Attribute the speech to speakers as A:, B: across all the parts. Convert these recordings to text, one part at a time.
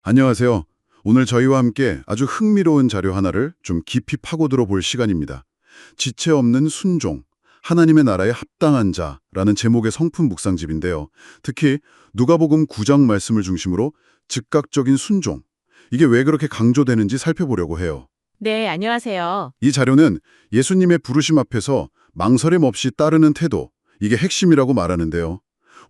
A: 안녕하세요. 오늘 저희와 함께 아주 흥미로운 자료 하나를 좀 깊이 파고들어 볼 시간입니다. 지체 없는 순종, 하나님의 나라에 합당한 자라는 제목의 성품 묵상집인데요. 특히 누가복음 9장 말씀을 중심으로 즉각적인 순종, 이게 왜 그렇게 강조되는지 살펴보려고 해요.
B: 네, 안녕하세요.
A: 이 자료는 예수님의 부르심 앞에서 망설임 없이 따르는 태도, 이게 핵심이라고 말하는데요.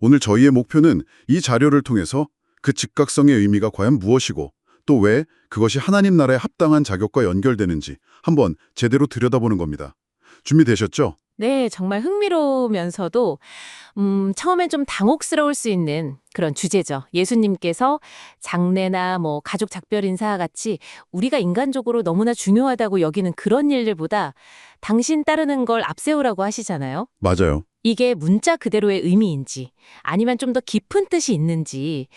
A: 오늘 저희의 목표는 이 자료를 통해서 그 즉각성의 의미가 과연 무엇이고 또 왜 그것이 하나님 나라에 합당한 자격과 연결되는지 한번 제대로 들여다보는 겁니다. 준비되셨죠?
B: 네, 정말 흥미로우면서도 처음엔 좀 당혹스러울 수 있는 그런 주제죠. 예수님께서 장례나 가족 작별 인사와 같이 우리가 인간적으로 너무나 중요하다고 여기는 그런 일들보다 당신 따르는 걸 앞세우라고 하시잖아요.
A: 맞아요.
B: 이게 문자 그대로의 의미인지 아니면 좀 더 깊은 뜻이 있는지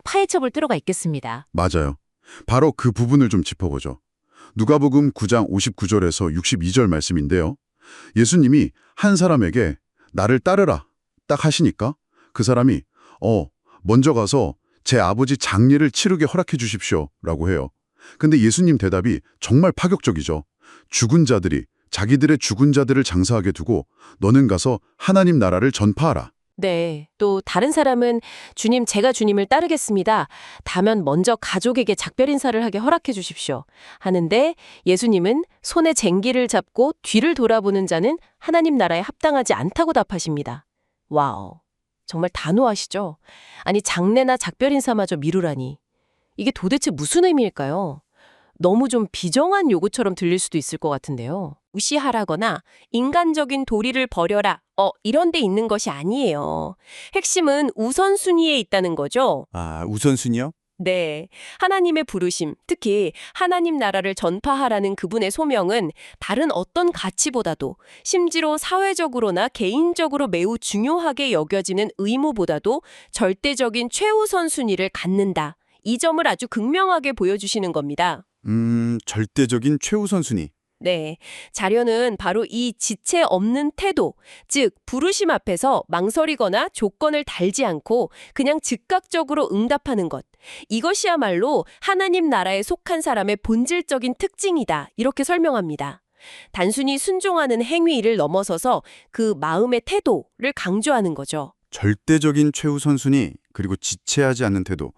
B: 파헤쳐 볼 필요가 있겠습니다.
A: 맞아요. 바로 그 부분을 좀 짚어보죠. 누가복음 9장 59절에서 62절 말씀인데요. 예수님이 한 사람에게 나를 따르라 딱 하시니까 그 사람이 먼저 가서 제 아버지 장례를 치르게 허락해 주십시오 라고 해요. 근데 예수님 대답이 정말 파격적이죠. 자기들의 죽은 자들을 장사하게 두고 너는 가서 하나님 나라를 전파하라.
B: 네. 또 다른 사람은 주님, 제가 주님을 따르겠습니다. 다면 먼저 가족에게 작별 인사를 하게 허락해 주십시오. 하는데 예수님은 손에 쟁기를 잡고 뒤를 돌아보는 자는 하나님 나라에 합당하지 않다고 답하십니다. 와우. 정말 단호하시죠? 아니, 장례나 작별 인사마저 미루라니. 이게 도대체 무슨 의미일까요? 너무 좀 비정한 요구처럼 들릴 수도 있을 것 같은데요. 무시하라거나 인간적인 도리를 버려라. 이런 데 있는 것이 아니에요. 핵심은 우선순위에 있다는 거죠.
C: 아, 우선순위요?
B: 네. 하나님의 부르심, 특히 하나님 나라를 전파하라는 그분의 소명은 다른 어떤 가치보다도 심지어 사회적으로나 개인적으로 매우 중요하게 여겨지는 의무보다도 절대적인 최우선 순위를 갖는다. 이 점을 아주 극명하게 보여주시는 겁니다.
C: 절대적인 최우선 순위.
B: 네. 자료는 바로 이 지체 없는 태도, 즉 부르심 앞에서 망설이거나 조건을 달지 않고 그냥 즉각적으로 응답하는 것. 이것이야말로 하나님 나라에 속한 사람의 본질적인 특징이다. 이렇게 설명합니다. 단순히 순종하는 행위를 넘어서서 그 마음의 태도를 강조하는 거죠.
C: 절대적인 최우선 순위, 그리고 지체하지 않는 태도.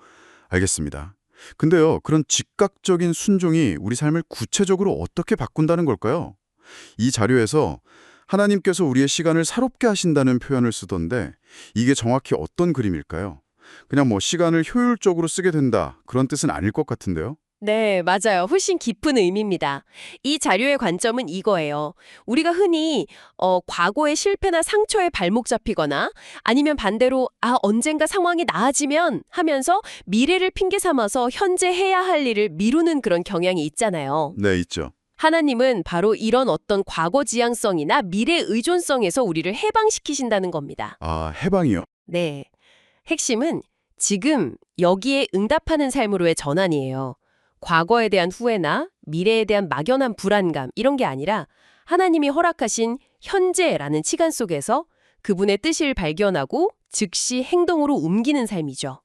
C: 알겠습니다. 근데요, 그런 즉각적인 순종이 우리 삶을 구체적으로 어떻게 바꾼다는 걸까요? 이 자료에서 하나님께서 우리의 시간을 사롭게 하신다는 표현을 쓰던데 이게 정확히 어떤 그림일까요? 그냥 시간을 효율적으로 쓰게 된다, 그런 뜻은 아닐 것 같은데요?
B: 네, 맞아요. 훨씬 깊은 의미입니다. 이 자료의 관점은 이거예요. 우리가 흔히 과거의 실패나 상처에 발목 잡히거나 아니면 반대로 언젠가 상황이 나아지면 하면서 미래를 핑계 삼아서 현재 해야 할 일을 미루는 그런 경향이 있잖아요.
A: 네, 있죠.
B: 하나님은 바로 이런 어떤 과거 지향성이나 미래 의존성에서 우리를 해방시키신다는 겁니다.
A: 아, 해방이요.
B: 네. 핵심은 지금 여기에 응답하는 삶으로의 전환이에요. 과거에 대한 후회나 미래에 대한 막연한 불안감 이런 게 아니라 하나님이 허락하신 현재라는 시간 속에서 그분의 뜻을 발견하고 즉시 행동으로 옮기는 삶이죠.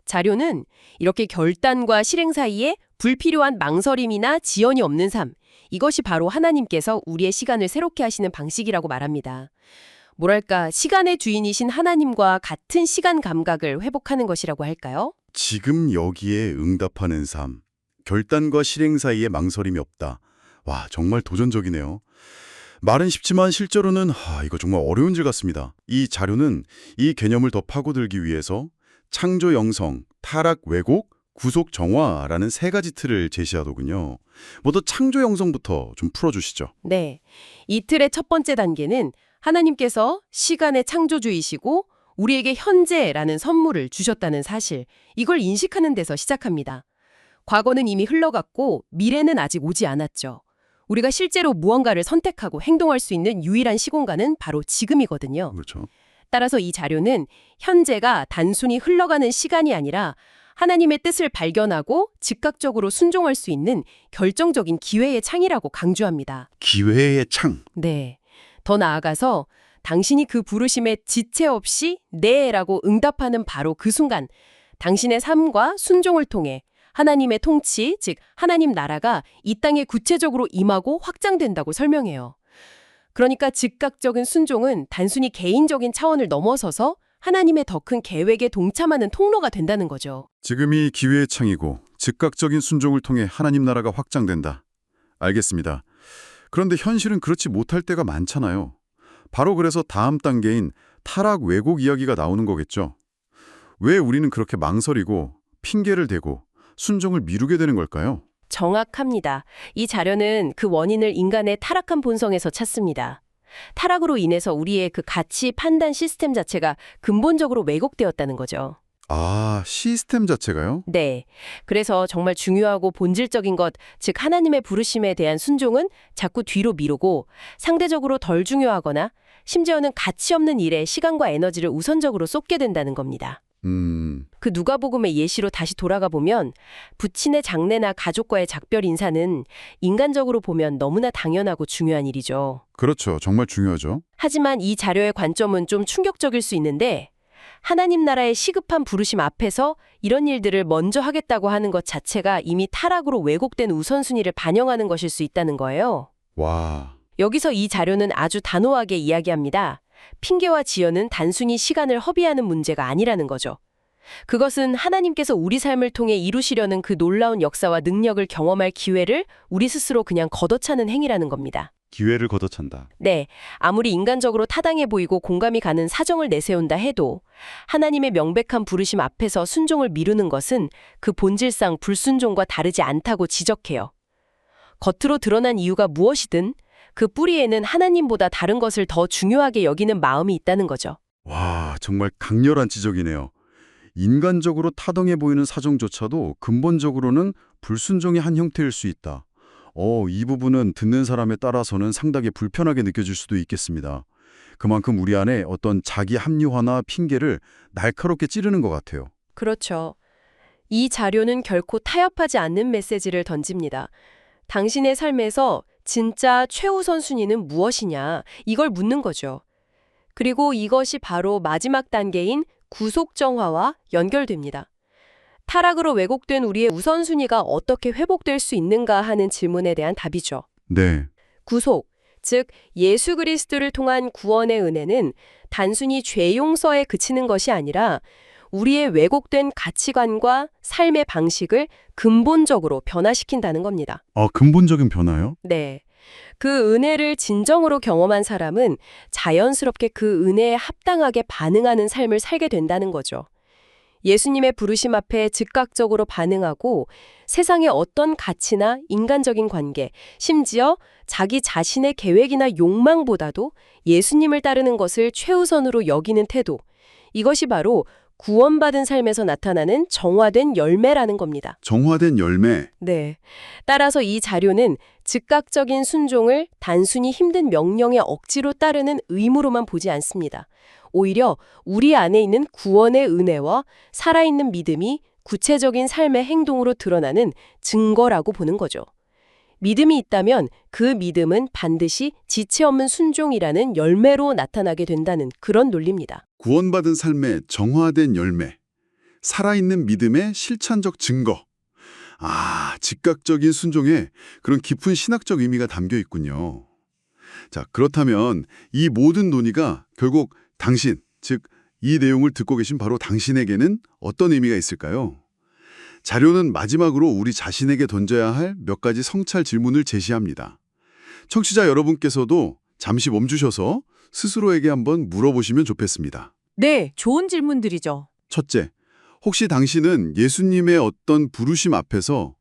B: 자료는 이렇게 결단과 실행 사이에 불필요한 망설임이나 지연이 없는 삶, 이것이 바로 하나님께서 우리의 시간을 새롭게 하시는 방식이라고 말합니다. 뭐랄까, 시간의 주인이신 하나님과 같은 시간 감각을 회복하는 것이라고 할까요?
A: 지금 여기에 응답하는 삶. 결단과 실행 사이에 망설임이 없다. 와, 정말 도전적이네요. 말은 쉽지만 실제로는 이거 정말 어려운 질 같습니다. 이 자료는 이 개념을 더 파고들기 위해서 창조 영성, 타락 왜곡, 구속 정화라는 세 가지 틀을 제시하더군요. 먼저 창조 영성부터 좀 풀어주시죠.
B: 네. 이 틀의 첫 번째 단계는 하나님께서 시간의 창조주이시고 우리에게 현재라는 선물을 주셨다는 사실, 이걸 인식하는 데서 시작합니다. 과거는 이미 흘러갔고 미래는 아직 오지 않았죠. 우리가 실제로 무언가를 선택하고 행동할 수 있는 유일한 시공간은 바로 지금이거든요.
A: 그렇죠.
B: 따라서 이 자료는 현재가 단순히 흘러가는 시간이 아니라 하나님의 뜻을 발견하고 즉각적으로 순종할 수 있는 결정적인 기회의 창이라고 강조합니다.
A: 기회의 창.
B: 네. 더 나아가서 당신이 그 부르심에 지체 없이 네라고 응답하는 바로 그 순간 당신의 삶과 순종을 통해 하나님의 통치, 즉 하나님 나라가 이 땅에 구체적으로 임하고 확장된다고 설명해요. 그러니까 즉각적인 순종은 단순히 개인적인 차원을 넘어서서 하나님의 더 큰 계획에 동참하는 통로가 된다는 거죠.
A: 지금이 기회의 창이고 즉각적인 순종을 통해 하나님 나라가 확장된다. 알겠습니다. 그런데 현실은 그렇지 못할 때가 많잖아요. 바로 그래서 다음 단계인 타락 왜곡 이야기가 나오는 거겠죠. 왜 우리는 그렇게 망설이고 핑계를 대고 순종을 미루게 되는 걸까요?
B: 정확합니다. 이 자료는 그 원인을 인간의 타락한 본성에서 찾습니다. 타락으로 인해서 우리의 그 가치 판단 시스템 자체가 근본적으로 왜곡되었다는 거죠.
A: 아, 시스템 자체가요?
B: 네. 그래서 정말 중요하고 본질적인 것, 즉 하나님의 부르심에 대한 순종은 자꾸 뒤로 미루고 상대적으로 덜 중요하거나 심지어는 가치 없는 일에 시간과 에너지를 우선적으로 쏟게 된다는 겁니다. 그 누가복음의 예시로 다시 돌아가 보면 부친의 장례나 가족과의 작별 인사는 인간적으로 보면 너무나 당연하고 중요한 일이죠.
A: 그렇죠. 정말 중요하죠.
B: 하지만 이 자료의 관점은 좀 충격적일 수 있는데 하나님 나라의 시급한 부르심 앞에서 이런 일들을 먼저 하겠다고 하는 것 자체가 이미 타락으로 왜곡된 우선순위를 반영하는 것일 수 있다는 거예요.
A: 와,
B: 여기서 이 자료는 아주 단호하게 이야기합니다. 핑계와 지연은 단순히 시간을 허비하는 문제가 아니라는 거죠. 그것은 하나님께서 우리 삶을 통해 이루시려는 그 놀라운 역사와 능력을 경험할 기회를 우리 스스로 그냥 걷어차는 행위라는 겁니다.
A: 기회를 걷어찬다.
B: 네, 아무리 인간적으로 타당해 보이고 공감이 가는 사정을 내세운다 해도 하나님의 명백한 부르심 앞에서 순종을 미루는 것은 그 본질상 불순종과 다르지 않다고 지적해요. 겉으로 드러난 이유가 무엇이든 그 뿌리에는 하나님보다 다른 것을 더 중요하게 여기는 마음이 있다는 거죠.
A: 와, 정말 강렬한 지적이네요. 인간적으로 타당해 보이는 사정조차도 근본적으로는 불순종의 한 형태일 수 있다. 이 부분은 듣는 사람에 따라서는 상당히 불편하게 느껴질 수도 있겠습니다. 그만큼 우리 안에 어떤 자기 합리화나 핑계를 날카롭게 찌르는 것 같아요.
B: 그렇죠. 이 자료는 결코 타협하지 않는 메시지를 던집니다. 당신의 삶에서 진짜 최우선 순위는 무엇이냐, 이걸 묻는 거죠. 그리고 이것이 바로 마지막 단계인 구속정화와 연결됩니다. 타락으로 왜곡된 우리의 우선순위가 어떻게 회복될 수 있는가 하는 질문에 대한 답이죠.
A: 네.
B: 구속, 즉 예수 그리스도를 통한 구원의 은혜는 단순히 죄 용서에 그치는 것이 아니라 우리의 왜곡된 가치관과 삶의 방식을 근본적으로 변화시킨다는 겁니다.
A: 근본적인 변화요?
B: 네. 그 은혜를 진정으로 경험한 사람은 자연스럽게 그 은혜에 합당하게 반응하는 삶을 살게 된다는 거죠. 예수님의 부르심 앞에 즉각적으로 반응하고 세상의 어떤 가치나 인간적인 관계, 심지어 자기 자신의 계획이나 욕망보다도 예수님을 따르는 것을 최우선으로 여기는 태도, 이것이 바로 구원받은 삶에서 나타나는 정화된 열매라는 겁니다.
A: 정화된 열매.
B: 네. 따라서 이 자료는 즉각적인 순종을 단순히 힘든 명령에 억지로 따르는 의무로만 보지 않습니다. 오히려 우리 안에 있는 구원의 은혜와 살아있는 믿음이 구체적인 삶의 행동으로 드러나는 증거라고 보는 거죠. 믿음이 있다면 그 믿음은 반드시 지체 없는 순종이라는 열매로 나타나게 된다는 그런 논리입니다.
A: 구원받은 삶의 정화된 열매. 살아있는 믿음의 실천적 증거. 즉각적인 순종에 그런 깊은 신학적 의미가 담겨 있군요. 자, 그렇다면 이 모든 논의가 결국 당신, 즉 이 내용을 듣고 계신 바로 당신에게는 어떤 의미가 있을까요? 자료는 마지막으로 우리 자신에게 던져야 할 몇 가지 성찰 질문을 제시합니다. 청취자 여러분께서도 잠시 멈추셔서 스스로에게 한번 물어보시면 좋겠습니다.
B: 네, 좋은 질문들이죠.
A: 첫째, 혹시 당신은 예수님의 어떤 부르심 앞에서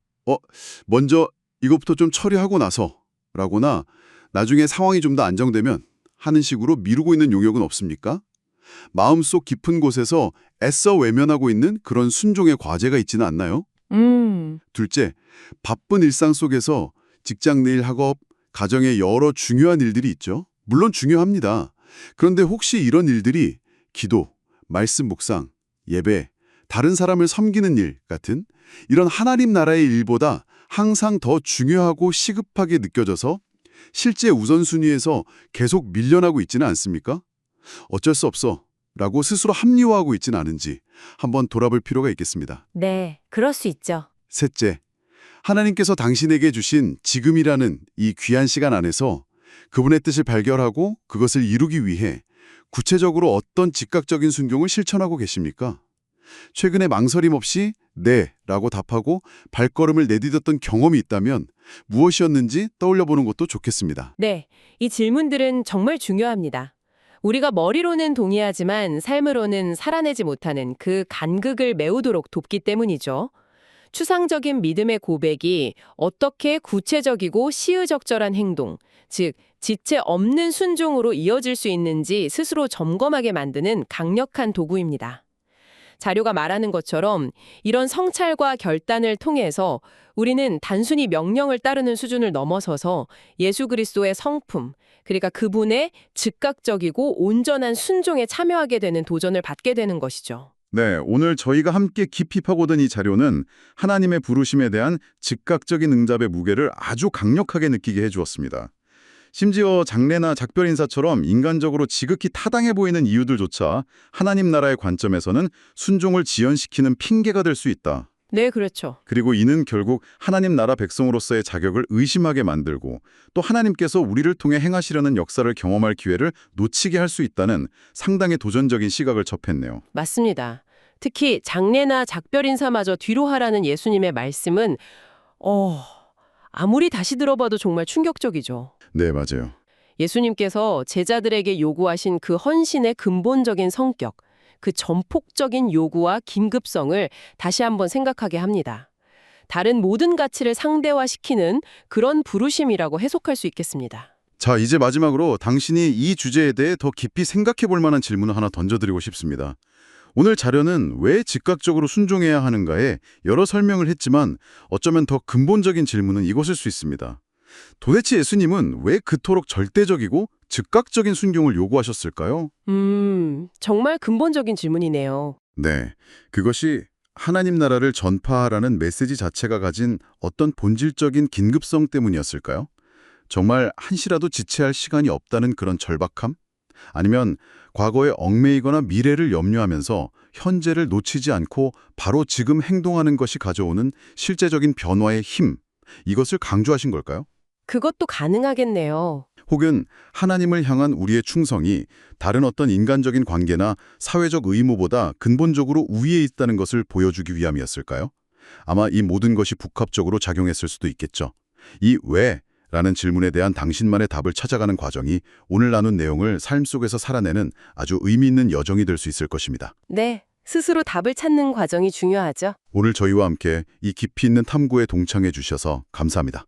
A: 먼저 이것부터 좀 처리하고 나서 라거나 나중에 상황이 좀 더 안정되면 하는 식으로 미루고 있는 용역은 없습니까? 마음속 깊은 곳에서 애써 외면하고 있는 그런 순종의 과제가 있지는 않나요? 둘째, 바쁜 일상 속에서 직장 일, 학업, 가정의 여러 중요한 일들이 있죠. 물론 중요합니다. 그런데 혹시 이런 일들이 기도, 말씀 묵상, 예배, 다른 사람을 섬기는 일 같은 이런 하나님 나라의 일보다 항상 더 중요하고 시급하게 느껴져서 실제 우선순위에서 계속 밀려나고 있지는 않습니까? 어쩔 수 없어. 라고 스스로 합리화하고 있진 않은지 한번 돌아볼 필요가 있겠습니다.
B: 네, 그럴 수 있죠.
A: 셋째, 하나님께서 당신에게 주신 지금이라는 이 귀한 시간 안에서 그분의 뜻을 발견하고 그것을 이루기 위해 구체적으로 어떤 즉각적인 순종을 실천하고 계십니까? 최근에 망설임 없이 네 라고 답하고 발걸음을 내디뎠던 경험이 있다면 무엇이었는지 떠올려 보는 것도 좋겠습니다.
B: 네, 이 질문들은 정말 중요합니다. 우리가 머리로는 동의하지만 삶으로는 살아내지 못하는 그 간극을 메우도록 돕기 때문이죠. 추상적인 믿음의 고백이 어떻게 구체적이고 시의적절한 행동, 즉 지체 없는 순종으로 이어질 수 있는지 스스로 점검하게 만드는 강력한 도구입니다. 자료가 말하는 것처럼 이런 성찰과 결단을 통해서 우리는 단순히 명령을 따르는 수준을 넘어서서 예수 그리스도의 성품, 그러니까 그분의 즉각적이고 온전한 순종에 참여하게 되는 도전을 받게 되는 것이죠.
A: 네, 오늘 저희가 함께 깊이 파고든 이 자료는 하나님의 부르심에 대한 즉각적인 응답의 무게를 아주 강력하게 느끼게 해주었습니다. 심지어 장례나 작별 인사처럼 인간적으로 지극히 타당해 보이는 이유들조차 하나님 나라의 관점에서는 순종을 지연시키는 핑계가 될 수 있다.
B: 네, 그렇죠.
A: 그리고 이는 결국 하나님 나라 백성으로서의 자격을 의심하게 만들고 또 하나님께서 우리를 통해 행하시려는 역사를 경험할 기회를 놓치게 할 수 있다는 상당히 도전적인 시각을 접했네요.
B: 맞습니다. 특히 장례나 작별 인사마저 뒤로 하라는 예수님의 말씀은 아무리 다시 들어봐도 정말 충격적이죠.
A: 네, 맞아요.
B: 예수님께서 제자들에게 요구하신 그 헌신의 근본적인 성격, 그 전폭적인 요구와 긴급성을 다시 한번 생각하게 합니다. 다른 모든 가치를 상대화시키는 그런 부르심이라고 해석할 수 있겠습니다.
A: 자, 이제 마지막으로 당신이 이 주제에 대해 더 깊이 생각해 볼 만한 질문을 하나 던져드리고 싶습니다. 오늘 자료는 왜 즉각적으로 순종해야 하는가에 여러 설명을 했지만 어쩌면 더 근본적인 질문은 이것일 수 있습니다. 도대체 예수님은 왜 그토록 절대적이고 즉각적인 순종을 요구하셨을까요?
B: 정말 근본적인 질문이네요.
A: 네, 그것이 하나님 나라를 전파하라는 메시지 자체가 가진 어떤 본질적인 긴급성 때문이었을까요? 정말 한시라도 지체할 시간이 없다는 그런 절박함? 아니면 과거에 얽매이거나 미래를 염려하면서 현재를 놓치지 않고 바로 지금 행동하는 것이 가져오는 실제적인 변화의 힘, 이것을 강조하신 걸까요?
B: 그것도 가능하겠네요.
A: 혹은 하나님을 향한 우리의 충성이 다른 어떤 인간적인 관계나 사회적 의무보다 근본적으로 우위에 있다는 것을 보여주기 위함이었을까요? 아마 이 모든 것이 복합적으로 작용했을 수도 있겠죠. 이 왜? 라는 질문에 대한 당신만의 답을 찾아가는 과정이 오늘 나눈 내용을 삶 속에서 살아내는 아주 의미 있는 여정이 될 수 있을 것입니다.
B: 네, 스스로 답을 찾는 과정이 중요하죠.
A: 오늘 저희와 함께 이 깊이 있는 탐구에 동참해 주셔서 감사합니다.